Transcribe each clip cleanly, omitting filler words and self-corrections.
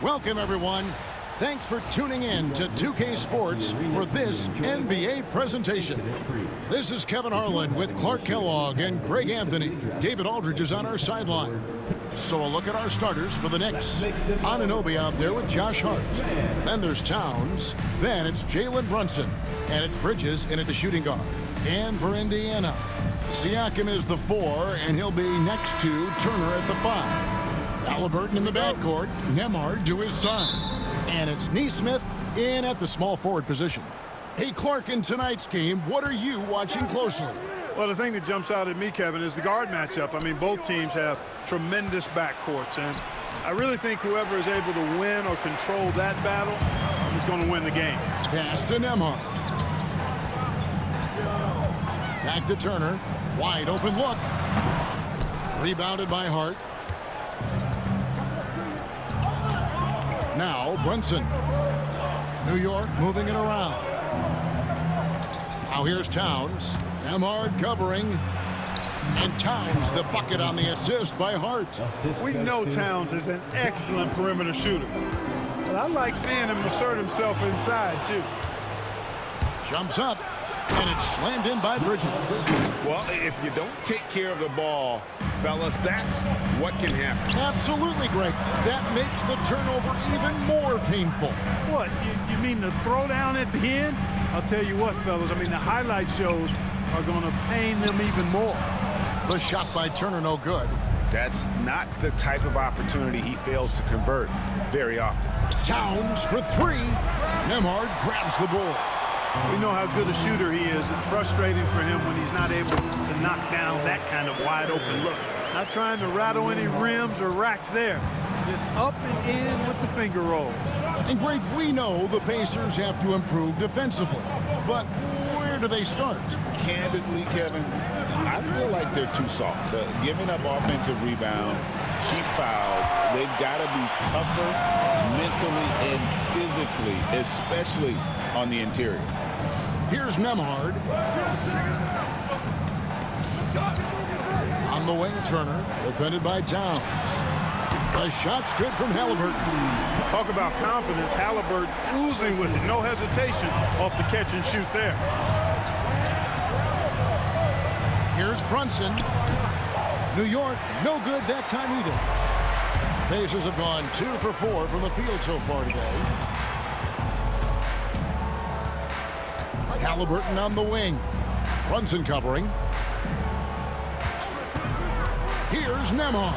Welcome, everyone. Thanks for tuning in to 2K Sports for this NBA presentation. This is Kevin Harlan with Clark Kellogg and Greg Anthony. David Aldridge is on our sideline. So a look at our starters for the Knicks. Anunoby out there with Josh Hart. Then there's Towns. Then it's Jalen Brunson. And it's Bridges in at the shooting guard. And for Indiana, Siakam is the 4, and he'll be next to Turner at the 5. Halliburton in the backcourt, Nembhard to his side. And it's Nesmith in at the small forward position. Hey, Clark, in tonight's game, what are you watching closely? Well, the thing that jumps out at me, Kevin, is the guard matchup. I mean, both teams have tremendous backcourts, and I really think whoever is able to win or control that battle is going to win the game. Pass to Nembhard. Back to Turner. Wide open look. Rebounded by Hart. Now Brunson. New York moving it around. Now here's Towns. Nembhard covering. And Towns the bucket on the assist by Hart. We know Towns is an excellent perimeter shooter. But I like seeing him assert himself inside, too. Jumps up. And it's slammed in by Bridges. Well, if you don't take care of the ball, fellas, that's what can happen. Absolutely, Greg. That makes the turnover even more painful. What, you mean the throwdown at the end? I'll tell you what, fellas, I mean, the highlight shows are going to pain them even more. The shot by Turner, no good. That's not the type of opportunity he fails to convert very often. Towns for 3. Nembhard grabs the ball. We know how good a shooter he is. It's frustrating for him when he's not able to knock down that kind of wide open look. Not trying to rattle any rims or racks there. Just up and in with the finger roll. And Greg, we know the Pacers have to improve defensively. But where do they start? Candidly, Kevin, I feel like they're too soft. Giving up offensive rebounds, cheap fouls, they've got to be tougher mentally and physically, especially on the interior. Here's Nembhard. On the wing, Turner, defended by Towns. The shot's good from Halliburton. Talk about confidence. Halliburton oozing with it. No hesitation off the catch and shoot there. Here's Brunson. New York, no good that time either. Pacers have gone 2 for 4 from the field so far today. Halliburton on the wing. Brunson covering. Here's Nembhard.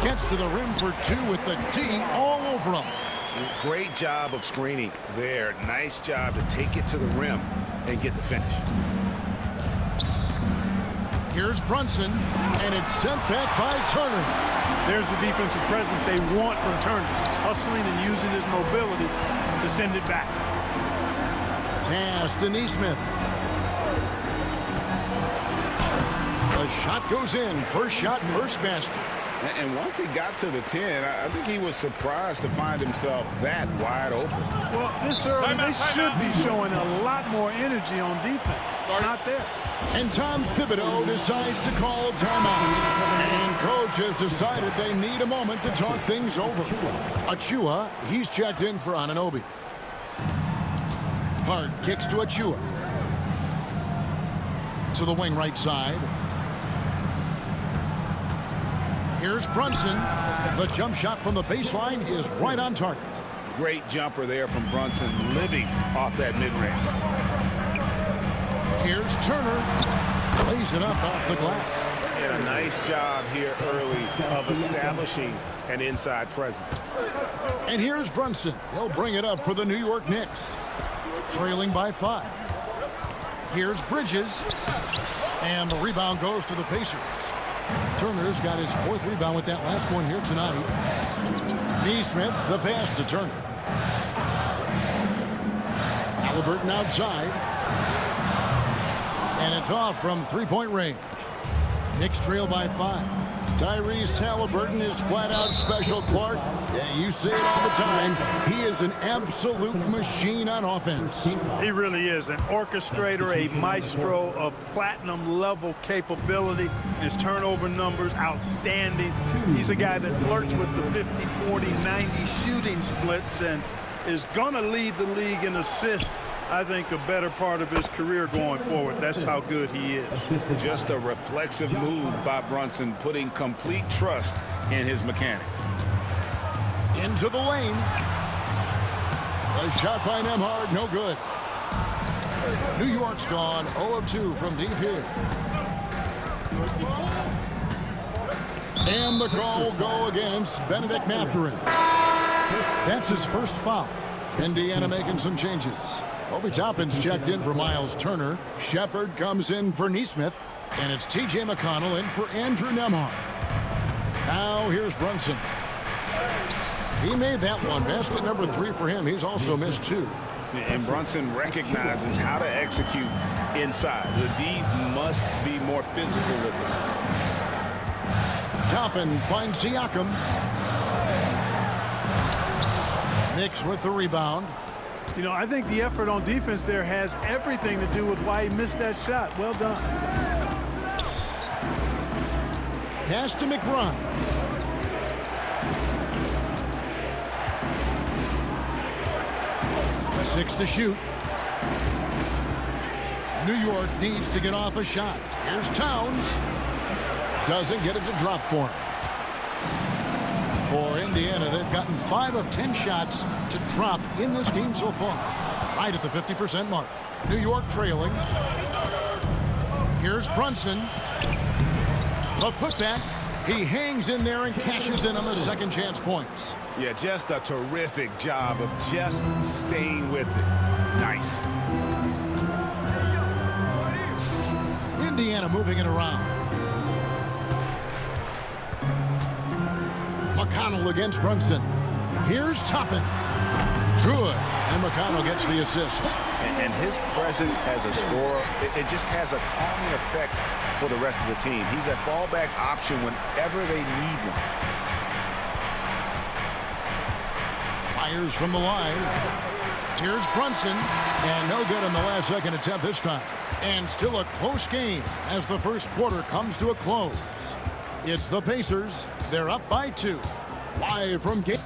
Gets to the rim for 2 with the D all over him. Great job of screening there. Nice job to take it to the rim and get the finish. Here's Brunson, and it's sent back by Turner. There's the defensive presence they want from Turner. Hustling and using his mobility to send it back. Pass to Nesmith. The shot goes in. First shot, first basket. And once he got to the 10, I think he was surprised to find himself that wide open. Well, this early, they should be showing a lot more energy on defense. It's not there. And Tom Thibodeau decides to call timeout. And coach has decided they need a moment to talk things over. Achua, he's checked in for Anunoby. Hart kicks to Achua. To the wing right side. Here's Brunson. The jump shot from the baseline is right on target. Great jumper there from Brunson, living off that mid-range. Here's Turner. Lays it up off the glass. And a nice job here early of establishing an inside presence. And here's Brunson. He'll bring it up for the New York Knicks. Trailing by 5. Here's Bridges. And the rebound goes to the Pacers. Turner's got his 4th rebound with that last one here tonight. Nesmith, the pass to Turner. Halliburton outside. And it's off from 3-point range. Knicks trail by 5. Tyrese Halliburton is flat out special, Clark. Yeah, you say it all the time. He is an absolute machine on offense. He really is an orchestrator, a maestro of platinum-level capability. His turnover numbers outstanding. He's a guy that flirts with the 50, 40, 90 shooting splits and is going to lead the league in assists, I think, a better part of his career going forward. That's how good he is. Just a reflexive move by Brunson, putting complete trust in his mechanics. Into the lane. A shot by Nembhard, no good. New York's gone 0 of 2 from deep here. And the call will go against Benedict Mathurin. That's his first foul. Indiana making some changes. Obi Toppin's checked in for Miles Turner. Shepard comes in for Nesmith. And it's T.J. McConnell in for Andrew Nembhard. Now here's Brunson. He made that one. Basket number 3 for him. He's also missed 2. And Brunson recognizes how to execute inside. The D must be more physical with it. Toppin finds Siakam. Knicks with the rebound. You know, I think the effort on defense there has everything to do with why he missed that shot. Well done. Pass to McBride. Six to shoot. New York needs to get off a shot. Here's Towns. Doesn't get it to drop for him. For Indiana, they've gotten 5 of 10 shots to drop in this game so far. Right at the 50% mark. New York trailing. Here's Brunson. The putback. He hangs in there and cashes in on the second chance points. Yeah, just a terrific job of just staying with it. Nice. Indiana moving it around. McConnell against Brunson. Here's Toppin. Good. And McConnell gets the assist. And his presence as a scorer, it just has a calming effect for the rest of the team. He's a fallback option whenever they need one. Fires from the line. Here's Brunson. And no good on the last second attempt this time. And still a close game as the first quarter comes to a close. It's the Pacers. They're up by 2. Live from game.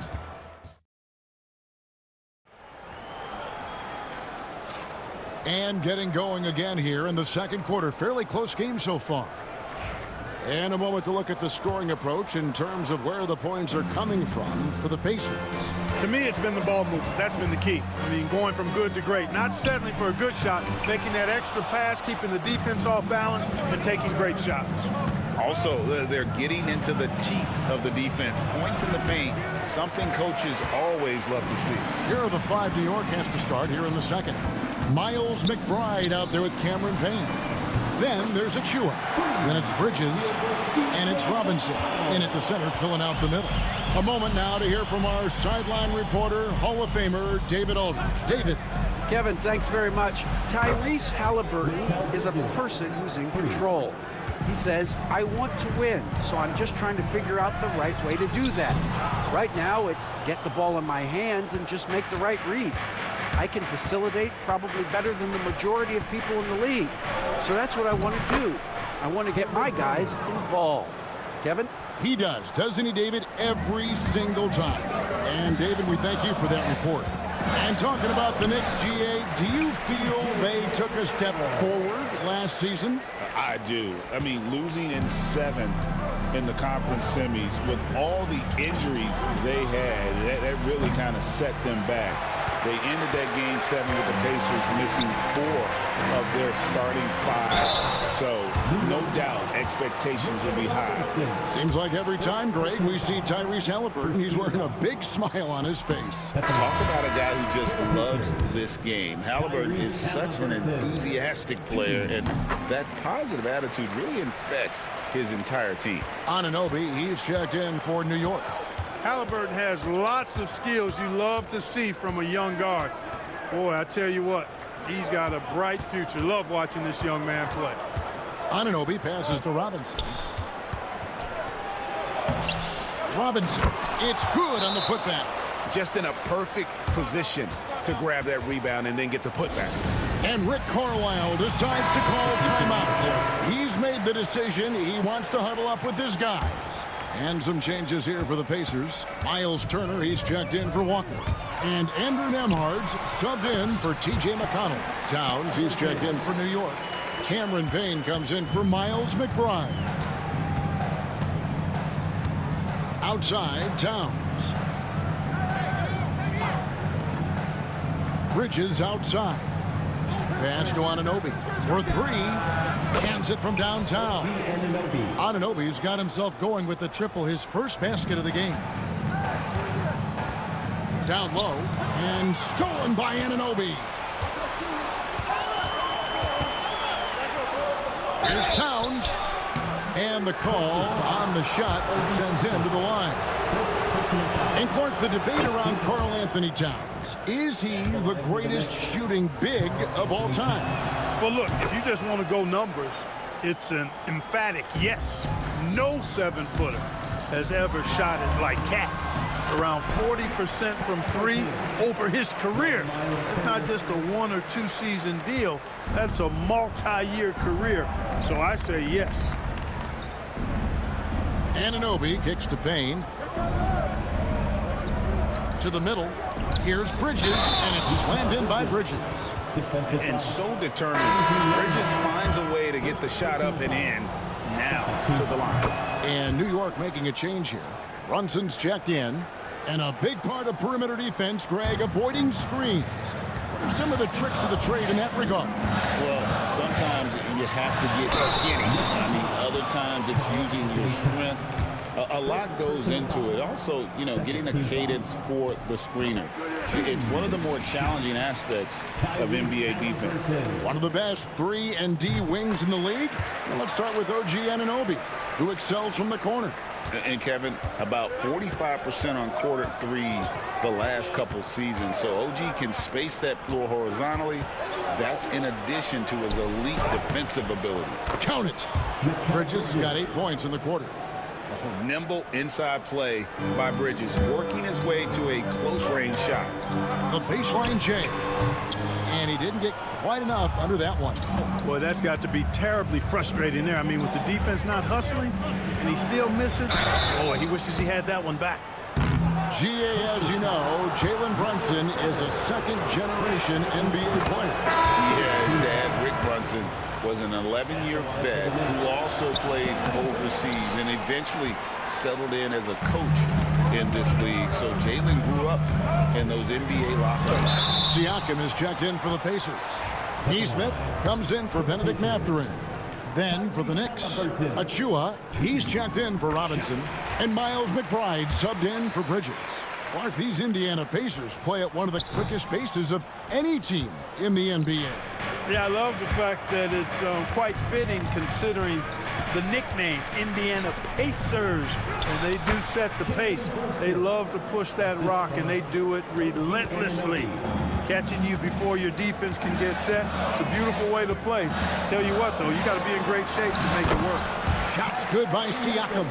And getting going again here in the second quarter. Fairly close game so far. And a moment to look at the scoring approach in terms of where the points are coming from for the Pacers. To me, it's been the ball movement. That's been the key. I mean, going from good to great. Not settling for a good shot, making that extra pass, keeping the defense off balance, and taking great shots. Also, they're getting into the teeth of the defense. Points in the paint, something coaches always love to see. Here are the 5 New York has to start here in the second. Miles McBride out there with Cameron Payne. Then there's Achua. Then it's Bridges. And it's Robinson in at the center, filling out the middle. A moment now to hear from our sideline reporter, Hall of Famer David Aldridge. David. Kevin, thanks very much. Tyrese Halliburton is a person who's in control. He says, I want to win, so I'm just trying to figure out the right way to do that. Right now, it's get the ball in my hands and just make the right reads. I can facilitate probably better than the majority of people in the league. So that's what I want to do. I want to get my guys involved. Kevin? He does, doesn't he, David? Every single time. And, David, we thank you for that report. And talking about the Knicks, GA, do you feel they took a step forward last season? I do. I mean, losing in 7 in the conference semis with all the injuries they had, that really kind of set them back. They ended that game 7 with the Pacers missing 4 of their starting 5. So, no doubt, expectations will be high. Seems like every time, Greg, we see Tyrese Halliburton, he's wearing a big smile on his face. Talk about a guy who just loves this game. Halliburton is such an enthusiastic player, and that positive attitude really infects his entire team. Anunoby, he's checked in for New York. Halliburton has lots of skills you love to see from a young guard. Boy, I tell you what, he's got a bright future. Love watching this young man play. Anunoby passes to Robinson. Robinson. It's good on the putback. Just in a perfect position to grab that rebound and then get the putback. And Rick Carlisle decides to call timeout. He's made the decision. He wants to huddle up with his guys. And some changes here for the Pacers. Miles Turner, he's checked in for Walker. And Andrew Nembhard's subbed in for T.J. McConnell. Towns, he's checked in for New York. Cameron Payne comes in for Miles McBride. Outside, Towns. Bridges outside. Pass to Anunoby for three. Cans it from downtown. Anunoby's got himself going with the triple, his first basket of the game. Down low, and stolen by Anunoby. Here's Towns. And the call on the shot that sends him to the line. And Clark, the debate around Karl Anthony Towns. Is he the greatest shooting big of all time? Well, look, if you just want to go numbers, it's an emphatic yes. No 7-footer has ever shot it like Cat. Around 40% from three over his career. It's not just a 1 or 2 season deal. That's a multi-year career. So I say yes. Anunoby kicks to Payne. To the middle. Here's Bridges, and it's slammed in by Bridges. And so determined. Bridges finds a way to get the shot up and in. Now to the line. And New York making a change here. Brunson's checked in. And a big part of perimeter defense, Greg, avoiding screens. What are some of the tricks of the trade in that regard? Well, sometimes you have to get skinny. I mean, other times it's using your strength. A lot goes into it. Also, you know, getting a cadence for the screener. It's one of the more challenging aspects of NBA defense. One of the best 3 and D wings in the league. Well, let's start with OG Anunoby, who excels from the corner. And Kevin, about 45% on quarter threes the last couple seasons. So OG can space that floor horizontally. That's in addition to his elite defensive ability. Count it. Bridges has got 8 points in the quarter. Nimble inside play by Bridges, working his way to a close-range shot. The baseline J. And he didn't get quite enough under that one. Boy, that's got to be terribly frustrating there. I mean, with the defense not hustling, and he still misses. Boy, he wishes he had that one back. GA, as you know, Jalen Brunson is a second-generation NBA player. Yeah, his dad, Rick Brunson, was an 11-year vet who also played overseas and eventually settled in as a coach in this league. So Jalen grew up in those NBA locker rooms. Siakam is checked in for the Pacers. Nesmith comes in for Benedict Mathurin. Then for the Knicks, Achua, he's checked in for Robinson. And Miles McBride subbed in for Bridges. Clark, these Indiana Pacers play at one of the quickest paces of any team in the NBA. Yeah, I love the fact that it's quite fitting considering the nickname, Indiana Pacers. And they do set the pace. They love to push that rock, and they do it relentlessly. Catching you before your defense can get set. It's a beautiful way to play. Tell you what, though, you got to be in great shape to make it work. Shots good by Siakam.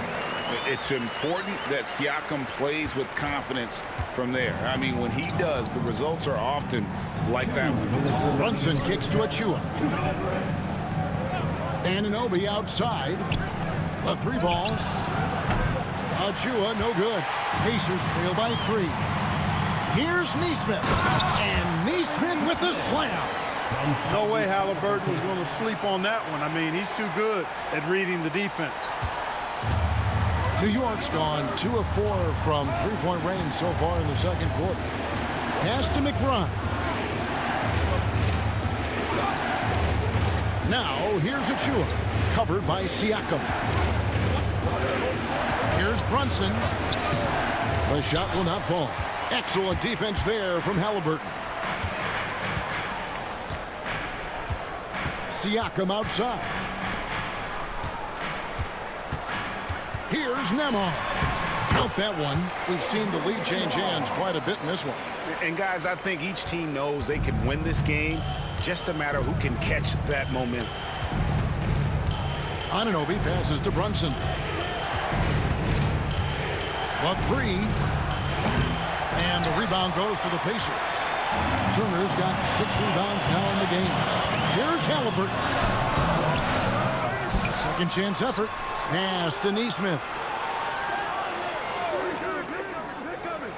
It's important that Siakam plays with confidence from there. I mean, when he does, the results are often like that one. Brunson kicks to Achua. Anunoby outside. A 3-ball. Achua, no good. Pacers trail by 3. Here's Nesmith. And Nesmith with the slam. No way Halliburton was going to sleep on that one. I mean, he's too good at reading the defense. New York's gone 2 of 4 from 3-point range so far in the second quarter. Pass to McBride. Now, here's Achua, covered by Siakam. Here's Brunson. The shot will not fall. Excellent defense there from Halliburton. Siakam outside. Here's Nembhard. Count that one. We've seen the lead change hands quite a bit in this one. And guys, I think each team knows they can win this game. Just a matter who can catch that momentum. Anunoby passes to Brunson. The three. And the rebound goes to the Pacers. Turner's got 6 rebounds now in the game. Here's Halliburton. A second chance effort. Pass to Neesmith.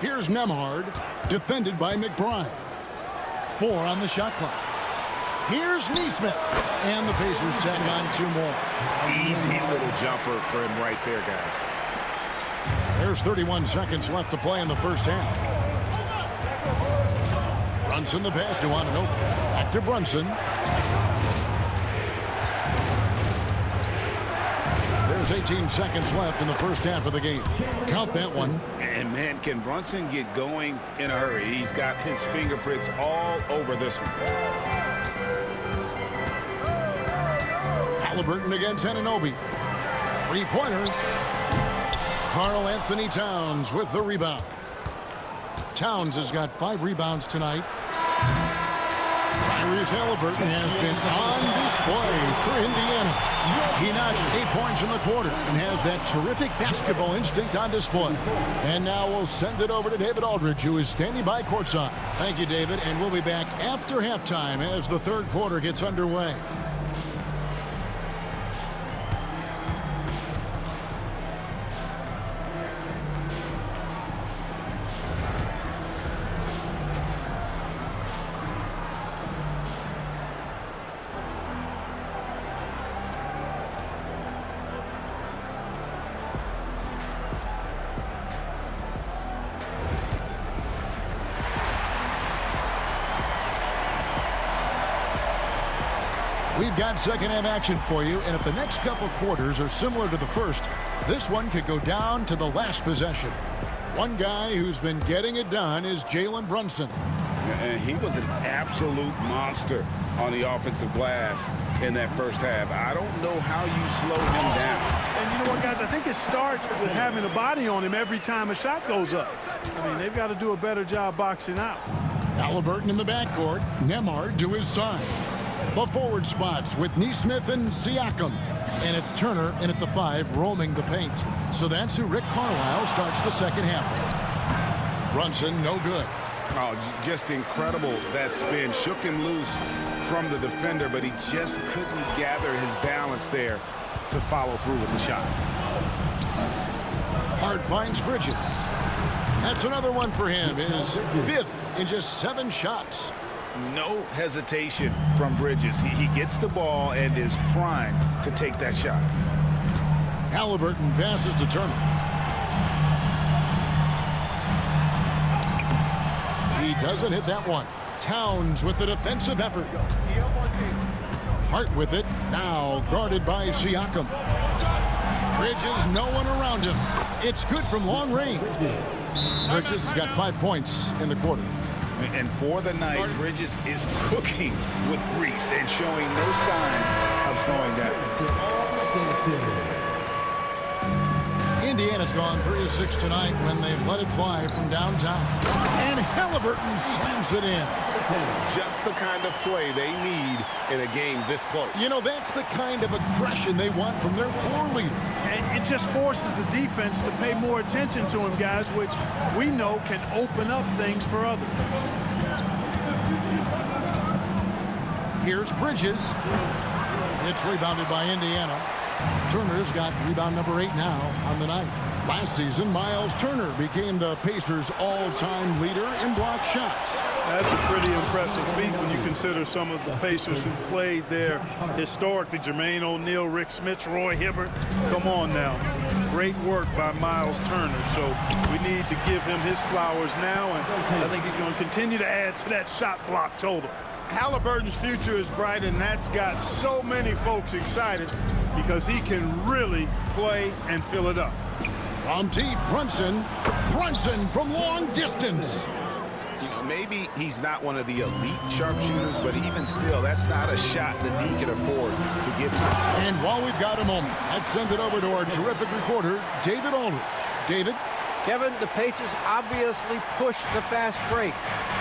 Here's Nembhard, defended by McBride. 4 on the shot clock. Here's Neesmith. And the Pacers tag on 2 more. Easy little jumper for him right there, guys. There's 31 seconds left to play in the first half. Brunson the pass to Anunoby. Back to Brunson. There's 18 seconds left in the first half of the game. Count that one. And, man, can Brunson get going in a hurry? He's got his fingerprints all over this one. Halliburton against Anunoby. 3-pointer. Karl Anthony Towns with the rebound. Towns has got 5 rebounds tonight. Tyrese Halliburton has been on display for Indiana. He notched 8 points in the quarter and has that terrific basketball instinct on display. And now we'll send it over to David Aldridge, who is standing by courtside. Thank you, David, and we'll be back after halftime as the third quarter gets underway. We've got second half action for you, and if the next couple quarters are similar to the first, this one could go down to the last possession. One guy who's been getting it done is Jalen Brunson. And he was an absolute monster on the offensive glass in that first half. I don't know how you slow him down. And you know what, guys? I think it starts with having a body on him every time a shot goes up. I mean, they've got to do a better job boxing out. Halliburton in the backcourt. Nembhard to his side. The forward spots with Neesmith and Siakam. And it's Turner in at the 5, roaming the paint. So that's who Rick Carlisle starts the second half with. Brunson, no good. Oh, just incredible, that spin. Shook him loose from the defender, but he just couldn't gather his balance there to follow through with the shot. Hart finds Bridges. That's another one for him. His 5th in just 7 shots. No hesitation from Bridges. He gets the ball and is primed to take that shot. Halliburton passes to Turner. He doesn't hit that one. Towns with the defensive effort. Hart with it. Now guarded by Siakam. Bridges, no one around him. It's good from long range. Bridges has got 5 points in the quarter. And for the night, Bridges is cooking with grease and showing no signs of slowing down. Indiana's gone 3 of 6 tonight when they've let it fly from downtown. And Halliburton slams it in. Just the kind of play they need in a game this close. You know, that's the kind of aggression they want from their floor leader. And it just forces the defense to pay more attention to him, guys, which we know can open up things for others. Here's Bridges. It's rebounded by Indiana. Turner's got rebound number 8 now on the night. Last season, Miles Turner became the Pacers' all-time leader in block shots. That's a pretty impressive feat when you consider some of the Pacers who played there historically. Jermaine O'Neal, Rick Smith, Roy Hibbert. Come on now. Great work by Miles Turner. So we need to give him his flowers now, and I think he's going to continue to add to that shot block total. Halliburton's future is bright, and that's got so many folks excited because he can really play and fill it up. From deep, Brunson. Brunson from long distance. You know, maybe he's not one of the elite sharpshooters, but even still, that's not a shot that D can afford to give to. And while we've got a moment, let's send it over to our terrific reporter, David Aldridge. David? Kevin, the Pacers obviously pushed the fast break.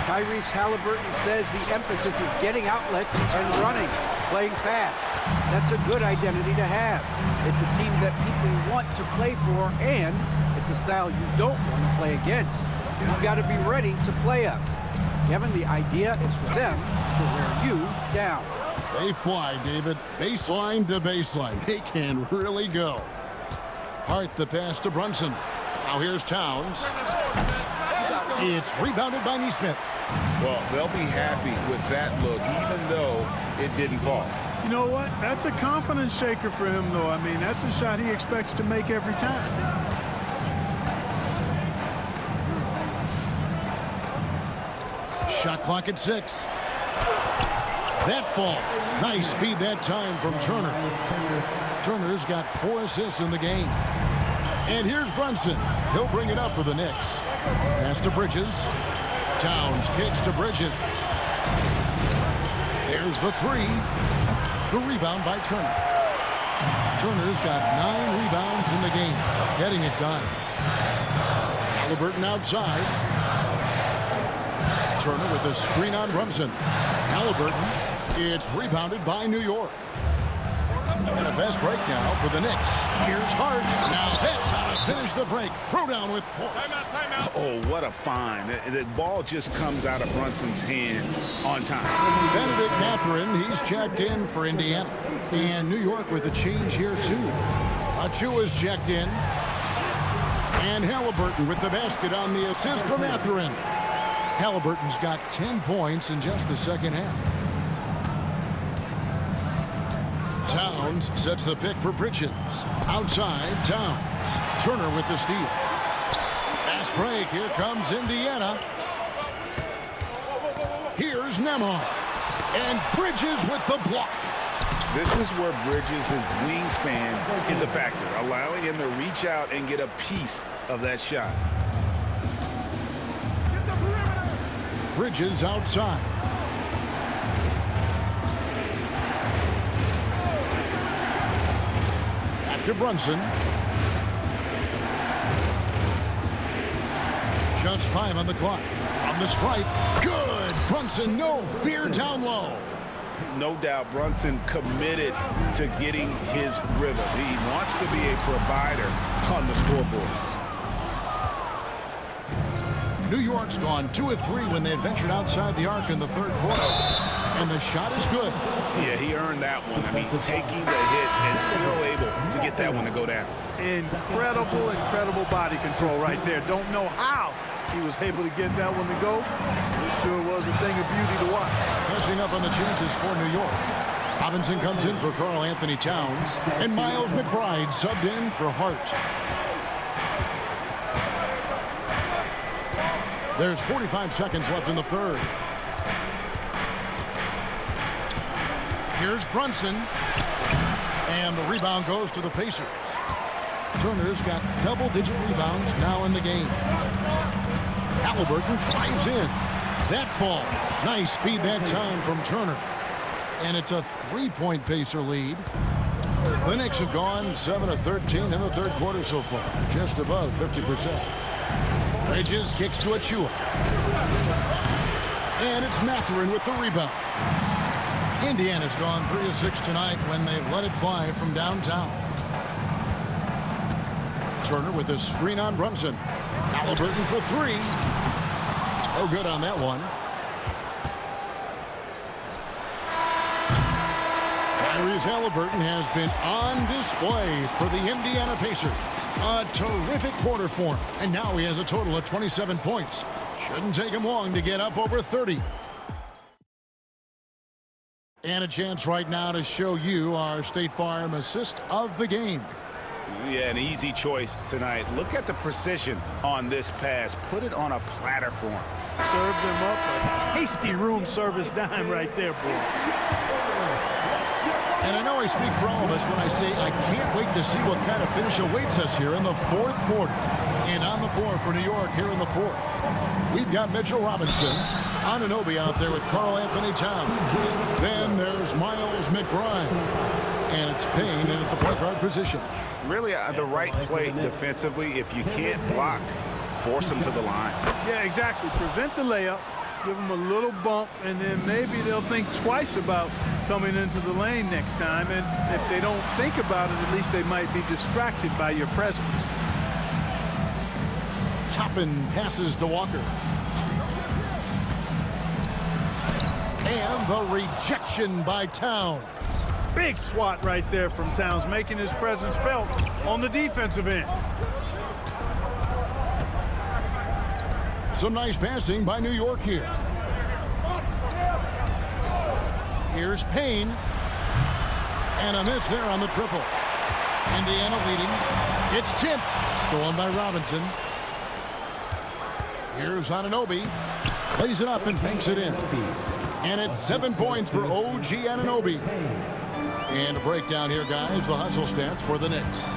Tyrese Halliburton says the emphasis is getting outlets and running, playing fast. That's a good identity to have. It's a team that people want to play for, and it's the style you don't want to play against. You've got to be ready to play us. Kevin, the idea is for them to wear you down. They fly, David. Baseline to baseline. They can really go. Hart the pass to Brunson. Now here's Towns. It's rebounded by Neesmith. Well, they'll be happy with that look, even though it didn't fall. You know what? That's a confidence shaker for him, though. I mean, that's a shot he expects to make every time. Shot clock at 6. That falls. Nice speed that time from Turner. Turner's got 4 assists in the game. And here's Brunson. He'll bring it up for the Knicks. Pass to Bridges. Towns kicks to Bridges. There's the 3. The rebound by Turner. Turner's got 9 rebounds in the game. Getting it done. Halliburton outside. Turner with a screen on Brunson. Halliburton. It's rebounded by New York. And a fast break now for the Knicks. Here's Hart. Now that's how to finish the break. Throw down with force. Timeout. Oh, what a find. The ball just comes out of Brunson's hands on time. Benedict Mathurin, he's checked in for Indiana. And New York with a change here, too. Achua's checked in. And Halliburton with the basket on the assist from Mathurin. Halliburton's got 10 points in just the second half. Towns sets the pick for Bridges. Outside, Towns. Turner with the steal. Fast break. Here comes Indiana. Here's Nembhard. And Bridges with the block. This is where Bridges' wingspan is a factor, allowing him to reach out and get a piece of that shot. Bridges outside. Back to Brunson. Just 5 on the clock. From the stripe. Good. Brunson, no fear down low. No doubt Brunson committed to getting his rhythm. He wants to be a provider on the scoreboard. New York's gone 2 of 3 when they ventured outside the arc in the third quarter. And the shot is good. Yeah, he earned that one. I mean, taking the hit and still able to get that one to go down. Incredible body control right there. Don't know how he was able to get that one to go. It sure was a thing of beauty to watch. Catching up on the chances for New York. Robinson comes in for Karl Anthony Towns. And Miles McBride subbed in for Hart. There's 45 seconds left in the third. Here's Brunson. And the rebound goes to the Pacers. Turner's got double-digit rebounds now in the game. Halliburton drives in. That falls. Nice speed that time from Turner. And it's a 3-point Pacer lead. The Knicks have gone 7 of 13 in the third quarter so far. Just above 50%. Bridges kicks to Achua. And it's Mathurin with the rebound. Indiana's gone 3 of 6 tonight when they've let it fly from downtown. Turner with a screen on Brunson. Halliburton for 3. No good on that one. Tyrese Halliburton has been on display for the Indiana Pacers. A terrific quarter for him. And now he has a total of 27 points. Shouldn't take him long to get up over 30. And a chance right now to show you our State Farm assist of the game. Yeah, an easy choice tonight. Look at the precision on this pass. Put it on a platter for him. Served him up a tasty room service dime right there, boy. And I know I speak for all of us when I say I can't wait to see what kind of finish awaits us here in the fourth quarter. And on the floor for New York here in the fourth, we've got Mitchell Robinson, Anunoby out there with Karl Anthony Towns. Then there's Miles McBride. And it's Payne in at the point guard position. Really the right play defensively. If you can't block, force them to the line. Yeah, exactly. Prevent the layup, give them a little bump, and then maybe they'll think twice about coming into the lane next time. And if they don't think about it, at least they might be distracted by your presence. Toppin passes to Walker. And the rejection by Towns. Big swat right there from Towns, making his presence felt on the defensive end. Some nice passing by New York here. Here's Payne. And a miss there on the triple. Indiana leading. It's tipped. Stolen by Robinson. Here's Anunoby. Plays it up and banks it in. And it's 7 points for OG Anunoby. And a breakdown here, guys. The hustle stats for the Knicks.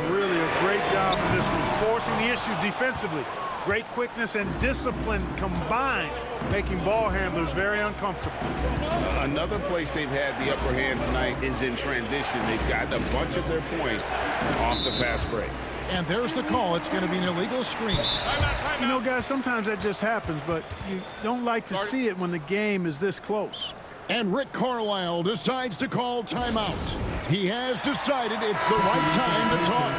Really a great job in this one, forcing the issue defensively. Great quickness and discipline combined, making ball handlers very uncomfortable. Another place they've had the upper hand tonight is in transition. They've gotten a bunch of their points off the fast break. And there's the call. It's going to be an illegal screen. You know, guys, sometimes that just happens, but you don't like to see it when the game is this close. And Rick Carlisle decides to call timeout. He has decided it's the right time to talk.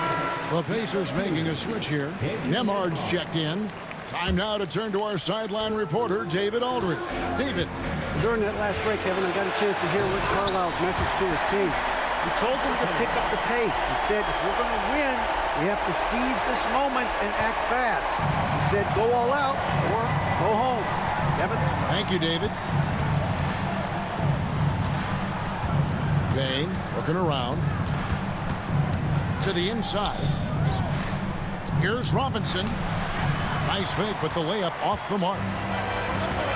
The Pacers making a switch here. Nembhard's checked in. Time now to turn to our sideline reporter, David Aldridge. David. During that last break, Kevin, I got a chance to hear Rick Carlisle's message to his team. He told them to pick up the pace. He said, if we're going to win, we have to seize this moment and act fast. He said, go all out or go home. Kevin? Thank you, David. Payne looking around to the inside. Here's Robinson. Nice fake, but the layup off the mark.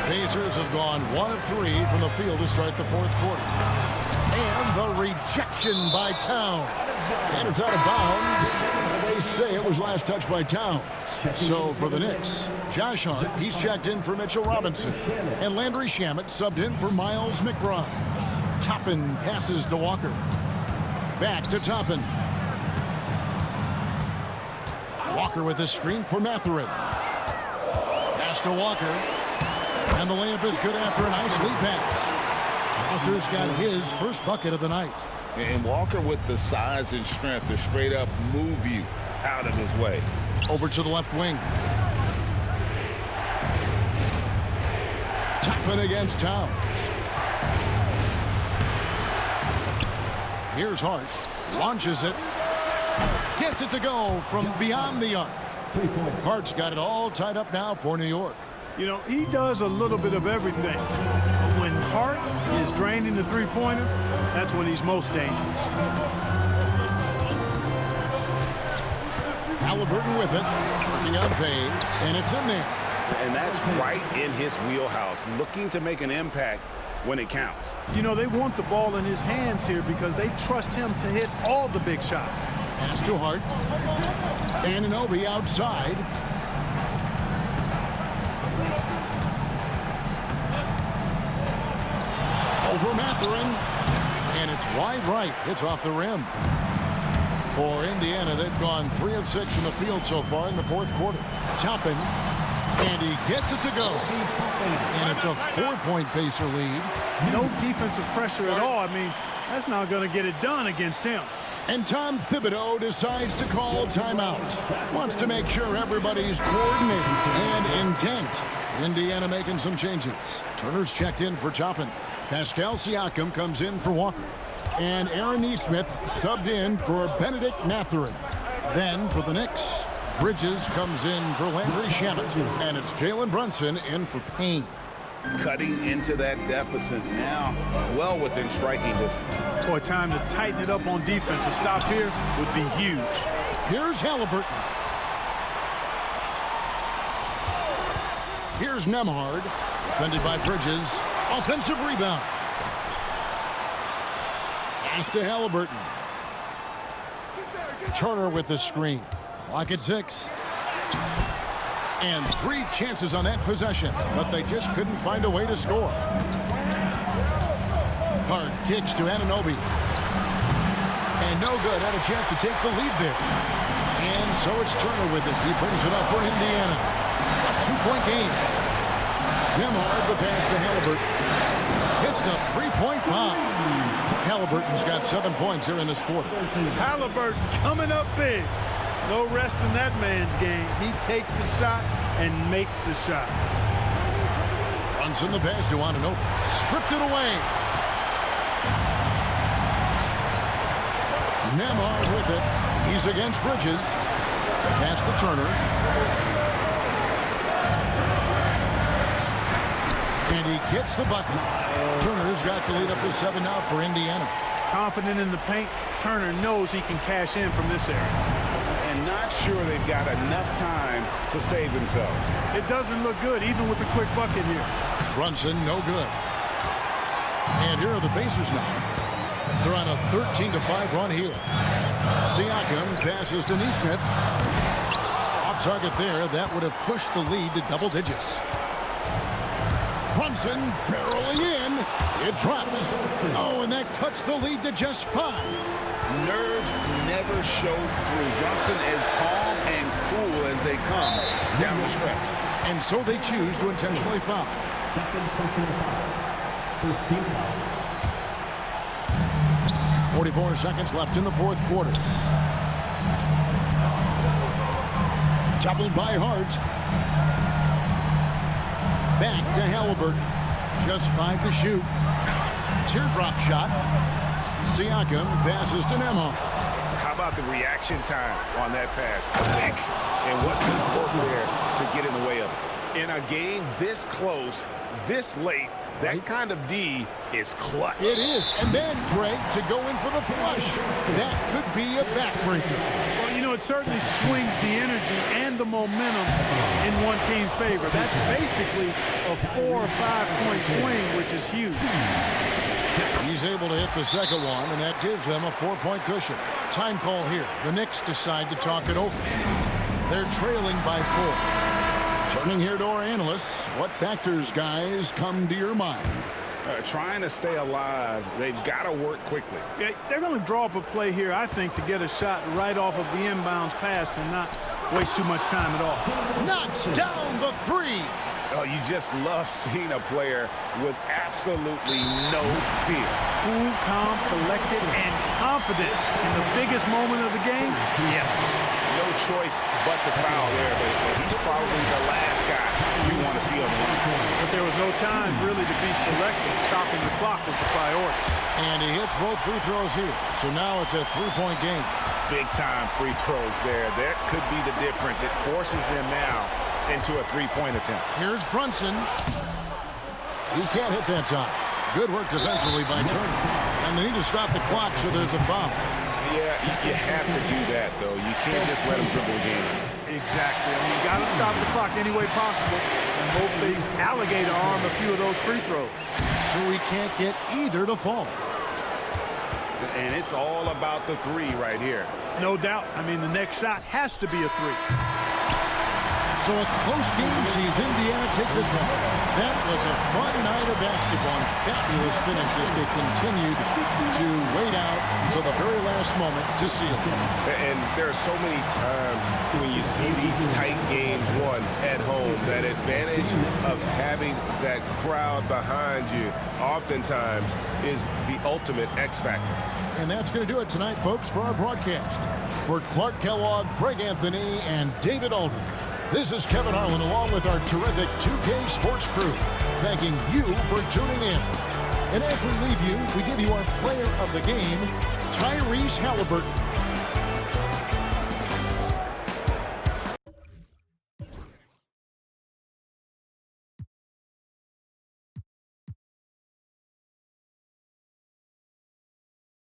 Pacers have gone 1 of 3 from the field to start the fourth quarter. And the rejection by Towns. And it's out of bounds. They say it was last touched by Towns. So for the Knicks, Josh Hart, he's checked in for Mitchell Robinson. And Landry Shamet subbed in for Miles McBride. Toppin passes to Walker. Back to Toppin. Walker with a screen for Mathurin. Pass to Walker. And the layup is good after a nice lead pass. Walker's got his first bucket of the night. And Walker with the size and strength to straight up move you out of his way. Over to the left wing. Toppin against Towns. Here's Hart. Launches it. Gets it to go from beyond the arc. Hart's got it all tied up now for New York. You know, he does a little bit of everything. But when Hart is draining the three-pointer, that's when he's most dangerous. Halliburton with it. Working on Payne. And it's in there. And that's right in his wheelhouse, looking to make an impact when it counts. You know, they want the ball in his hands here because they trust him to hit all the big shots. Pass to Hart. Anunoby outside. Over Mathurin. And it's wide right. It's off the rim. For Indiana, they've gone 3 of 6 from the field so far in the fourth quarter. Toppin. And he gets it to go. And it's a 4-point Pacer lead. No defensive pressure at all. I mean, that's not going to get it done against him. And Tom Thibodeau decides to call timeout. Wants to make sure everybody's coordinated and intent. Indiana making some changes. Turner's checked in for Toppin. Pascal Siakam comes in for Walker. And Aaron Nesmith subbed in for Benedict Mathurin. Then for the Knicks, Bridges comes in for Landry Shamet. And it's Jalen Brunson in for Payne. Cutting into that deficit now, well within striking distance. Boy, time to tighten it up on defense. A stop here would be huge. Here's Halliburton. Here's Nembhard. Defended by Bridges. Offensive rebound. Pass to Halliburton. Turner with the screen. Clock at 6. And 3 chances on that possession, but they just couldn't find a way to score. Hart kicks to Anunoby. And no good. Had a chance to take the lead there. And so it's Turner with it. He brings it up for Indiana. A 2-point game. Nembhard the pass to Halliburton. Hits the 3-point bomb. Halliburton's got 7 points here in this quarter. Halliburton coming up big. No rest in that man's game. He takes the shot and makes the shot. Runs in the pass to Ananobi. Stripped it away. Nembhard with it. He's against Bridges. Pass to Turner. And he gets the bucket. Turner's got the lead up to 7 now for Indiana. Confident in the paint, Turner knows he can cash in from this area. And not sure they've got enough time to save themselves. It doesn't look good, even with a quick bucket here. Brunson, no good. And here are the Pacers now. They're on a 13-5 run here. Siakam passes to Nesmith. Off target there. That would have pushed the lead to double digits. Brunson barreling in. It drops. Oh, and that cuts the lead to just 5. Nerves never show through. Brunson as calm and cool as they come down the stretch. And so they choose to intentionally foul. Second personal foul. First team foul. 44 seconds left in the fourth quarter. Doubled by Hart. Back to Halliburton. Just 5 to shoot. Teardrop shot. Siakam passes to Nembhard. How about the reaction time on that pass? Quick. And what does work there to get in the way of it? In a game this close, this late, that kind of D is clutch. It is. And then, Greg, to go in for the flush. That could be a backbreaker. Well, you know, it certainly swings the energy and the momentum in one team's favor. That's basically a 4 or 5 point swing, which is huge. He's able to hit the second one, and that gives them a 4-point cushion. Time call here. The Knicks decide to talk it over. They're trailing by 4. Turning here to our analysts, what factors, guys, come to your mind? Trying to stay alive, they've got to work quickly. Yeah, they're going to draw up a play here, I think, to get a shot right off of the inbounds pass and not waste too much time at all. Knocks down the 3. Oh, you just love seeing a player with absolutely no fear. Cool, calm, collected, and confident in the biggest moment of the game. Yes. No choice but to foul there, but he's probably the last guy you want to see on the line. But there was no time really to be selective. Stopping the clock was the priority. And he hits both free throws here. So now it's a 3-point game. Big time free throws there. That could be the difference. It forces them now into a 3-point attempt. Here's Brunson. He can't hit that time. Good work defensively by Turner. And they need to stop the clock, so there's a foul. Yeah, you have to do that, though. You can't just let them dribble again. Exactly. I mean, you got to stop the clock any way possible and hope they alligator arm a few of those free throws. So he can't get either to fall. And it's all about the 3 right here. No doubt. I mean, the next shot has to be a 3. So a close game sees Indiana take this one. That was a fun night of basketball and fabulous finish as they continued to wait out until the very last moment to seal it. And there are so many times when you see these tight games won at home, that advantage of having that crowd behind you oftentimes is the ultimate X factor. And that's going to do it tonight, folks, for our broadcast. For Clark Kellogg, Greg Anthony, and David Aldridge, this is Kevin Harlan along with our terrific 2K Sports crew, thanking you for tuning in. And as we leave you, we give you our player of the game, Tyrese Halliburton.